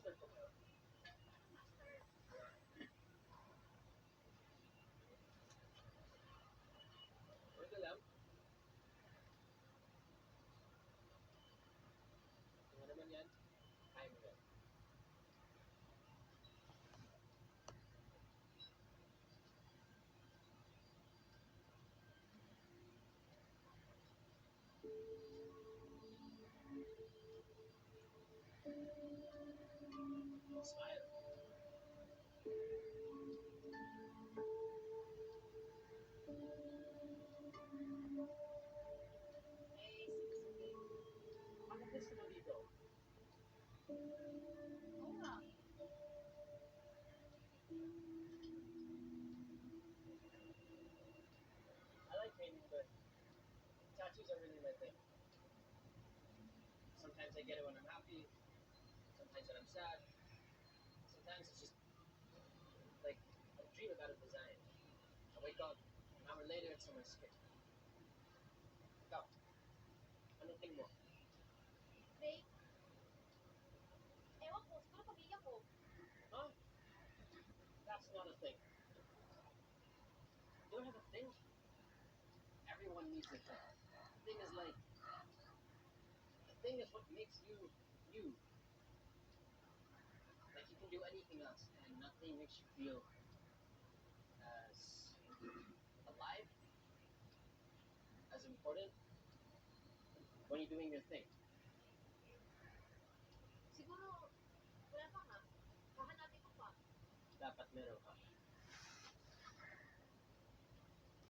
mustard po kayo. Mustard. Pwede lang. Kung ano naman yan, kaya mo yan. Smile. Eh, sige. Ano gusto mo dito? Oo nga. I like painting, but tattoos are really my thing. Sometimes I get it when I'm happy, sometimes when I'm sad, sometimes it's just like I dream about a design. I wake up, an hour later, it's on my skin. Ikaw, anong tingin mo? Fake. Ewan ko, siguro pamilya ko. Huh? That's not a thing. You don't have a thing? Everyone needs a thing. The thing is like, the thing is what makes you, you. Like you can do anything else, and nothing makes you feel as alive, as important when you're doing your thing. Siguro, wala pa nga. Hahanapin ko pa. Dapat meron ka.